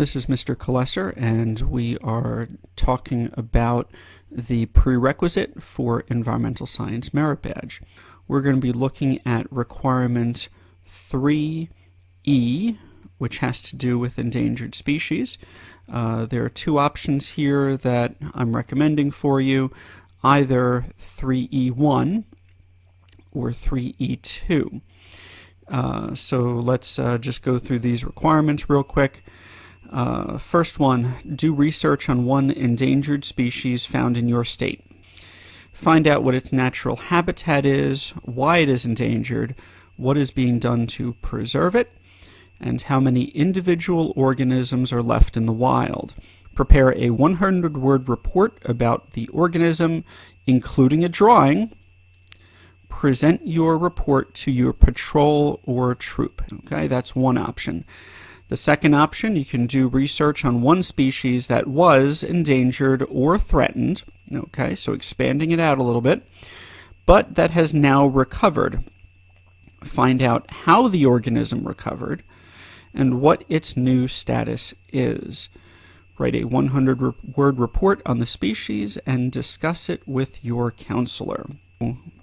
This is Mr. Kolesser, and we are talking about the prerequisite for Environmental Science Merit Badge. We're going to be looking at requirement 3E, which has to do with endangered species. There are two options here that I'm recommending for you, either 3E1 or 3E2. So let's just go through these requirements real quick. First one, do research on one endangered species found in your state. Find out what its natural habitat is, why it is endangered, what is being done to preserve it, and how many individual organisms are left in the wild. Prepare a 100-word report about the organism, including a drawing. Present your report to your patrol or troop. Okay, that's one option. The second option, you can do research on one species that was endangered or threatened, okay, so expanding it out a little bit, but that has now recovered. Find out how the organism recovered and what its new status is. Write a 100-word report on the species and discuss it with your counselor.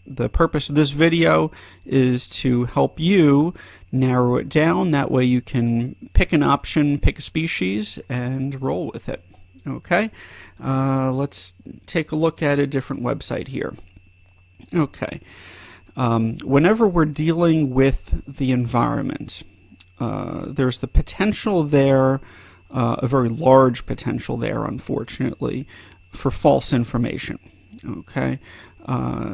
The purpose of this video is to help you narrow it down. That way you can pick an option, pick a species, and roll with it. Okay, let's take a look at a different website here. Okay, whenever we're dealing with the environment, there's the potential there, a very large potential there, unfortunately, for false information. Okay,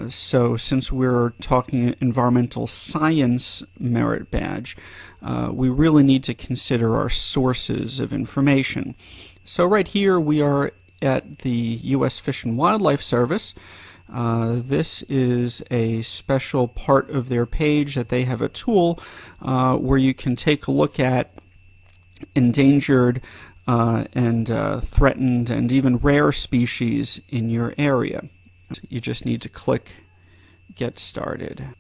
so since we're talking environmental science merit badge, we really need to consider our sources of information. So right here we are at the U.S. Fish and Wildlife Service. This is a special part of their page that they have a tool where you can take a look at endangered and threatened and even rare species in your area. You just need to click Get Started.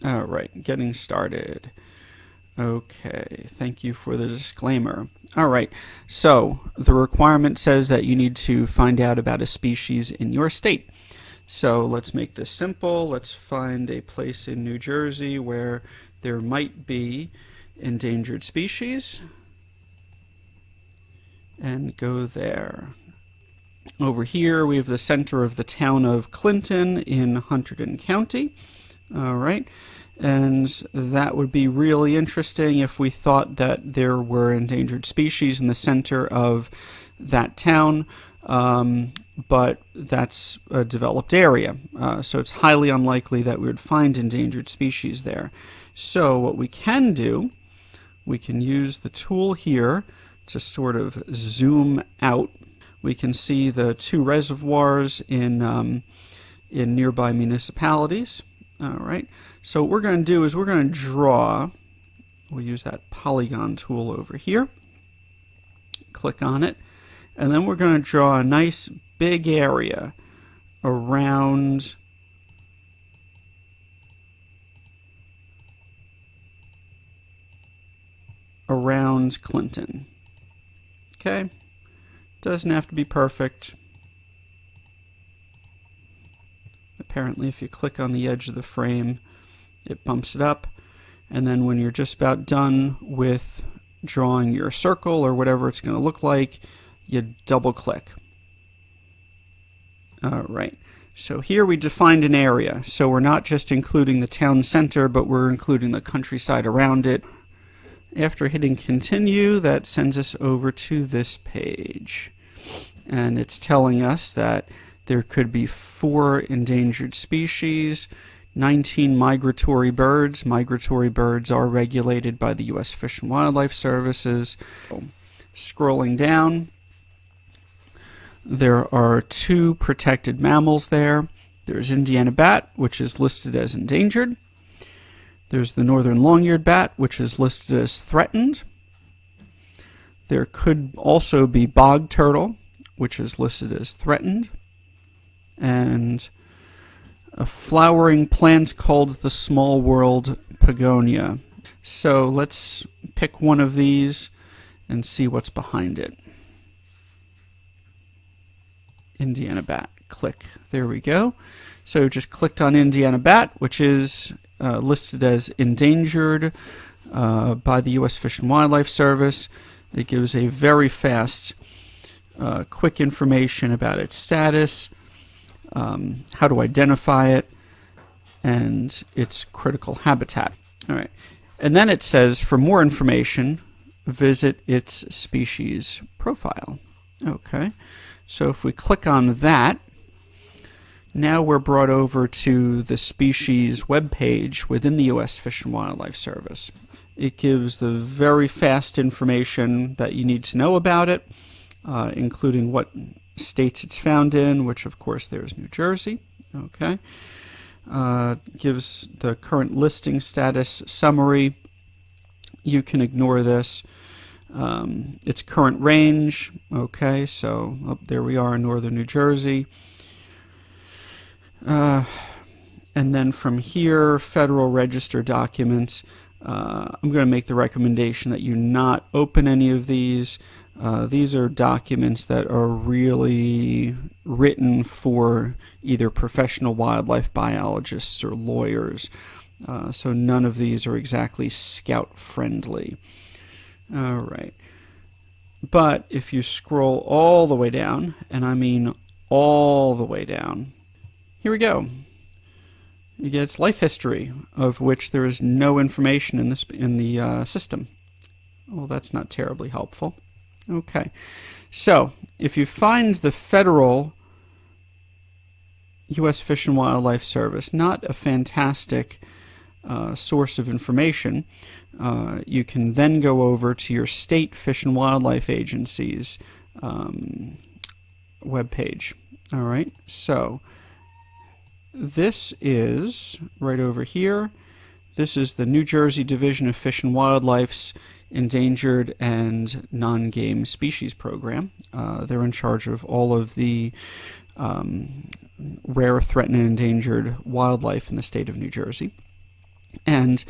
All right, getting started. Okay, thank you for the disclaimer. All right, so the requirement says that you need to find out about a species in your state. So let's make this simple. Let's find a place in New Jersey where there might be endangered species and go there. Over here we have the center of the town of Clinton in Hunterdon County. All right, and that would be really interesting if we thought that there were endangered species in the center of that town, but that's a developed area, so it's highly unlikely that we would find endangered species there. So what we can do, we can use the tool here to sort of zoom out. We can see the two reservoirs in nearby municipalities. All right, so what we're going to do is we're going to draw. We'll use that polygon tool over here. Click on it, and then we're going to draw a nice big area around Clinton. Okay, doesn't have to be perfect. Apparently, if you click on the edge of the frame, it bumps it up. And then when you're just about done with drawing your circle or whatever it's going to look like, you double click. All right. So here we defined an area. So we're not just including the town center, but we're including the countryside around it. After hitting continue, that sends us over to this page. And it's telling us that there could be 4 endangered species, 19 migratory birds. Migratory birds are regulated by the U.S. Fish and Wildlife Services. Scrolling down, there are 2 protected mammals there. There's Indiana bat, which is listed as endangered. There's the northern long-eared bat, which is listed as threatened. There could also be bog turtle, which is listed as threatened. And a flowering plant called the small world Pegonia. So let's pick one of these and see what's behind it. Indiana bat. Click. There we go. So just clicked on Indiana bat, which is listed as endangered by the U.S. Fish and Wildlife Service. It gives a very fast, quick information about its status, how to identify it, and its critical habitat. All right. And then it says, for more information, visit its species profile. Okay. So if we click on that, now we're brought over to the species webpage within the U.S. Fish and Wildlife Service. It gives the very fast information that you need to know about it, including what states it's found in, which of course there's New Jersey. Okay. Gives the current listing status summary. You can ignore this. Its current range. Okay, so there we are in northern New Jersey. And then from here, Federal Register documents. I'm going to make the recommendation that you not open any of these. These are documents that are really written for either professional wildlife biologists or lawyers. So none of these are exactly scout friendly. All right. But if you scroll all the way down, and I mean all the way down, here we go. You get its life history, of which there is no information in the system. Well, that's not terribly helpful. Okay, so if you find the federal U.S. Fish and Wildlife Service not a fantastic source of information, you can then go over to your state Fish and Wildlife Agency's webpage. All right, so this is right over here. This is the New Jersey Division of Fish and Wildlife's Endangered and Non-Game Species Program. They're in charge of all of the rare, threatened, and endangered wildlife in the state of New Jersey. And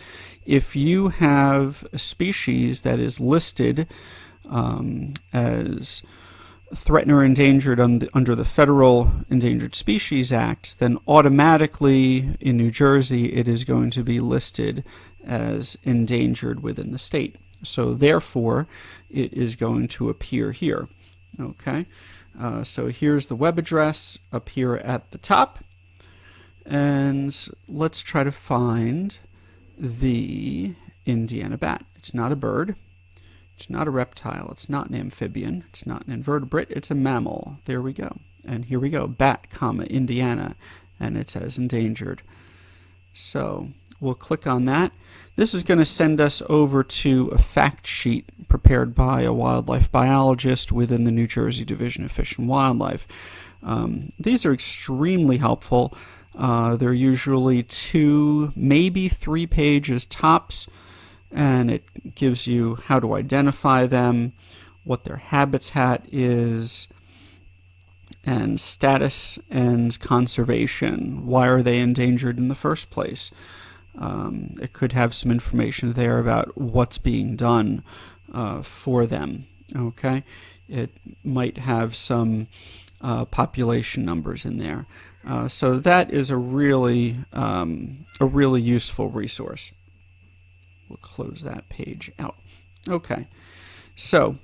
if you have a species that is listed as threatened or endangered under the Federal Endangered Species Act, then automatically in New Jersey it is going to be listed as endangered within the state. So therefore, it is going to appear here. Okay, so here's the web address up here at the top. And let's try to find the Indiana bat. It's not a bird. It's not a reptile. It's not an amphibian. It's not an invertebrate. It's a mammal. There we go. And here we go. Bat, comma, Indiana. And it says endangered. So we'll click on that. This is going to send us over to a fact sheet prepared by a wildlife biologist within the New Jersey Division of Fish and Wildlife. These are extremely helpful. They're usually 2, maybe 3 pages tops, and it gives you how to identify them, what their habitat is, and status and conservation. Why are they endangered in the first place? It could have some information there about what's being done for them. Okay, it might have some population numbers in there. So that is a really useful resource. We'll close that page out. Okay, so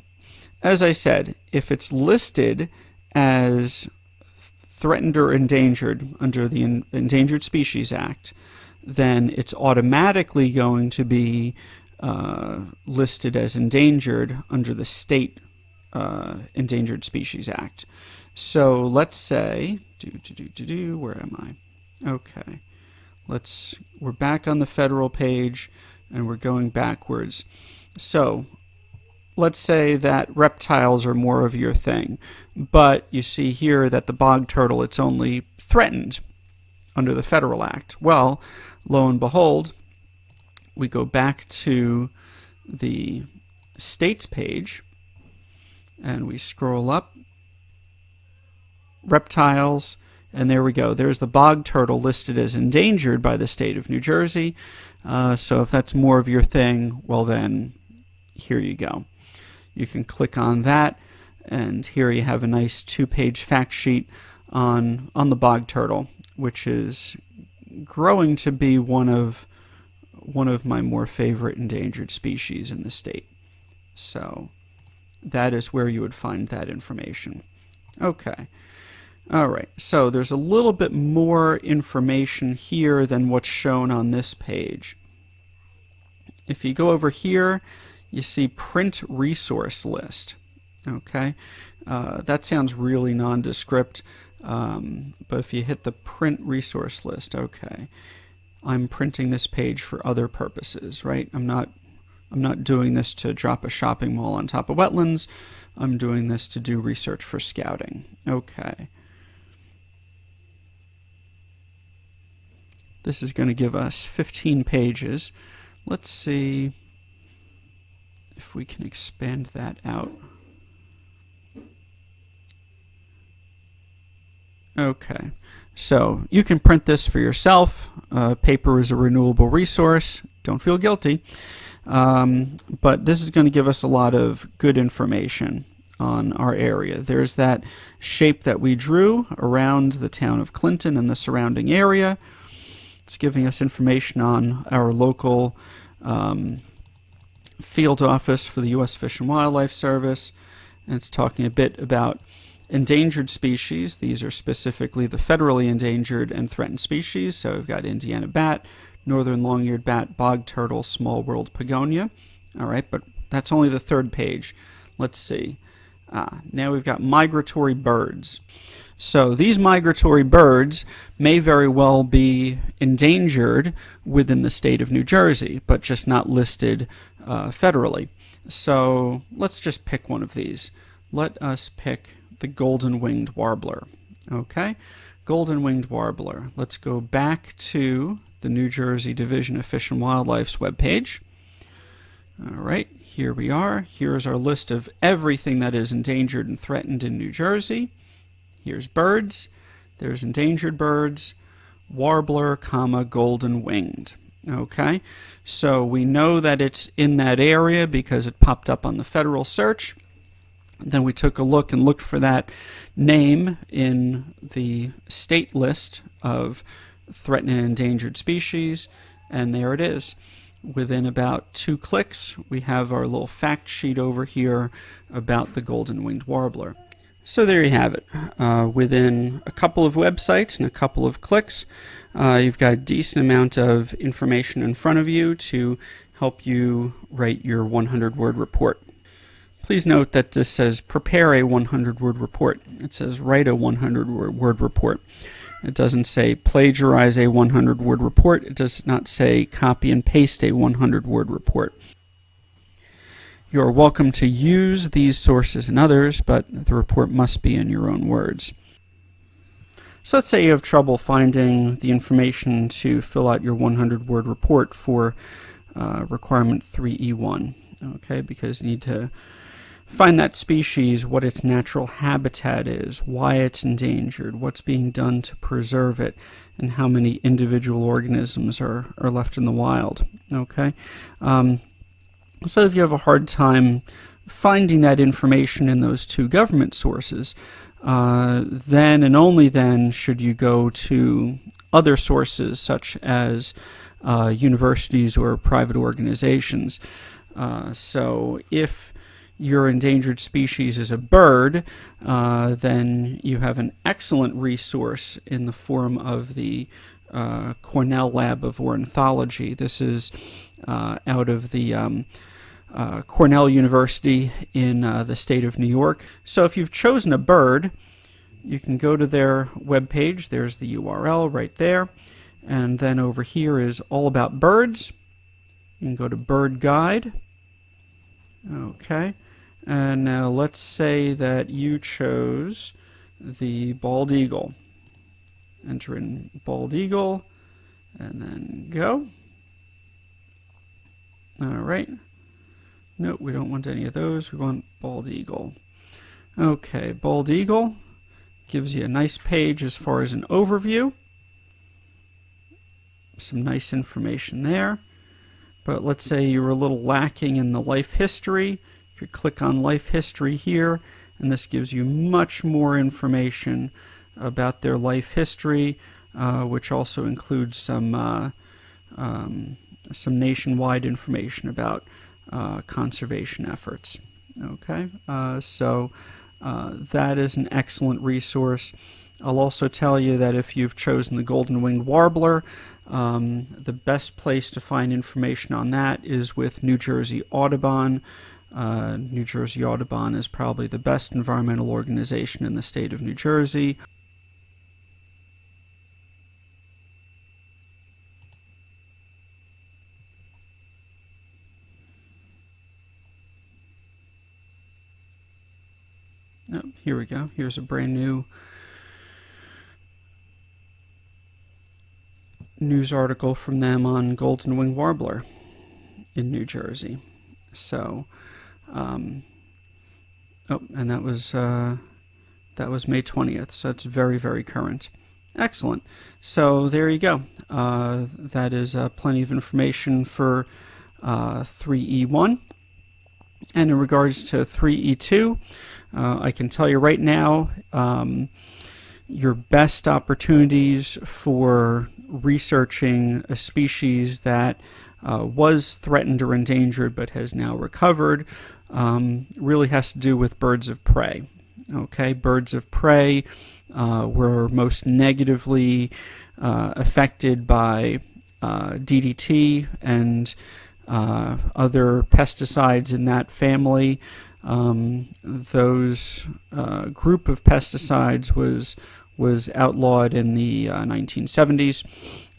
as I said, if it's listed as threatened or endangered under the Endangered Species Act, then it's automatically going to be listed as endangered under the state Endangered Species Act. So let's say, where am I? Okay, we're back on the federal page and we're going backwards. So let's say that reptiles are more of your thing, but you see here that the bog turtle, it's only threatened under the Federal Act. Well, lo and behold, we go back to the states page and we scroll up, reptiles, and there we go. There's the bog turtle listed as endangered by the state of New Jersey. So if that's more of your thing, well then, here you go. You can click on that, and here you have a nice 2-page fact sheet on the bog turtle, which is growing to be one of my more favorite endangered species in the state. So that is where you would find that information. Okay. All right, so there's a little bit more information here than what's shown on this page. If you go over here, you see print resource list. Okay, that sounds really nondescript, but if you hit the print resource list, okay, I'm printing this page for other purposes, right? I'm not doing this to drop a shopping mall on top of wetlands. I'm doing this to do research for scouting. Okay. This is going to give us 15 pages. Let's see if we can expand that out. Okay, so you can print this for yourself. Paper is a renewable resource. Don't feel guilty. But this is going to give us a lot of good information on our area. There's that shape that we drew around the town of Clinton and the surrounding area. It's giving us information on our local field office for the U.S. Fish and Wildlife Service. And it's talking a bit about endangered species. These are specifically the federally endangered and threatened species. So we've got Indiana bat, northern long-eared bat, bog turtle, small world pogonia. All right, but that's only the 3rd page. Let's see. Now we've got migratory birds. So these migratory birds may very well be endangered within the state of New Jersey, but just not listed federally. So let's just pick one of these. Let us pick the golden-winged warbler. Okay, golden-winged warbler. Let's go back to the New Jersey Division of Fish and Wildlife's webpage. All right, here we are. Here's our list of everything that is endangered and threatened in New Jersey. Here's birds. There's endangered birds, warbler, golden-winged. Okay, so we know that it's in that area because it popped up on the federal search. Then we took a look and looked for that name in the state list of threatened and endangered species, and there it is. Within about 2 clicks, we have our little fact sheet over here about the golden-winged warbler. So there you have it. Within a couple of websites and a couple of clicks, you've got a decent amount of information in front of you to help you write your 100-word report. Please note that this says prepare a 100-word report. It says write a 100-word report. It doesn't say plagiarize a 100-word report. It does not say copy and paste a 100-word report. You are welcome to use these sources and others, but the report must be in your own words. So let's say you have trouble finding the information to fill out your 100-word report for requirement 3E1, okay, because you need to find that species, what its natural habitat is, why it's endangered, what's being done to preserve it, and how many individual organisms are left in the wild, okay? So if you have a hard time finding that information in those 2 government sources, then and only then should you go to other sources such as universities or private organizations. So if your endangered species is a bird, then you have an excellent resource in the form of the Cornell Lab of Ornithology. This is out of the Cornell University in the state of New York. So if you've chosen a bird, you can go to their webpage. There's the URL right there. And then over here is all about birds. You can go to bird guide. Okay. And now let's say that you chose the bald eagle. Enter in bald eagle and then go. All right. Nope, we don't want any of those. We want bald eagle. Okay, bald eagle gives you a nice page as far as an overview. Some nice information there. But let's say you were a little lacking in the life history. You could click on life history here, and this gives you much more information about their life history, which also includes some nationwide information about conservation efforts. Okay, so that is an excellent resource. I'll also tell you that if you've chosen the golden-winged warbler, the best place to find information on that is with New Jersey Audubon. New Jersey Audubon is probably the best environmental organization in the state of New Jersey. Oh, here we go. Here's a brand new news article from them on golden-winged warbler in New Jersey. So, and that was May 20th, so it's very, very current. Excellent. So there you go. That is plenty of information for 3E1. And in regards to 3E2, I can tell you right now, your best opportunities for researching a species that was threatened or endangered but has now recovered really has to do with birds of prey. Okay, birds of prey were most negatively affected by DDT and other pesticides in that family. Those group of pesticides was outlawed in the 1970s,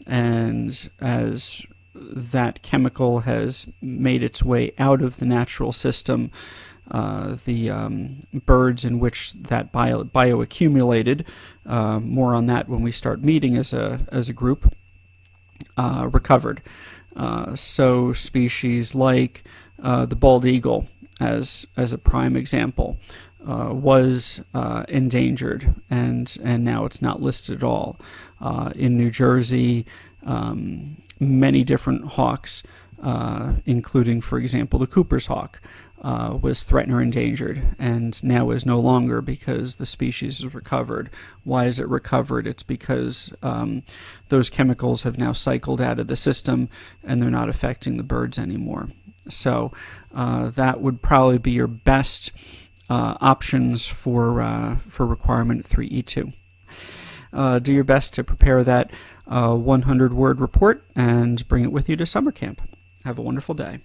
and as that chemical has made its way out of the natural system, the birds in which that bioaccumulated, more on that when we start meeting as a group, recovered. So species like the bald eagle, as a prime example, was endangered, and now it's not listed at all. In New Jersey, many different hawks, including, for example, the Cooper's hawk, was threatened or endangered, and now is no longer because the species is recovered. Why is it recovered? It's because those chemicals have now cycled out of the system, and they're not affecting the birds anymore. So that would probably be your best options for requirement 3E2. Do your best to prepare that 100-word report and bring it with you to summer camp. Have a wonderful day.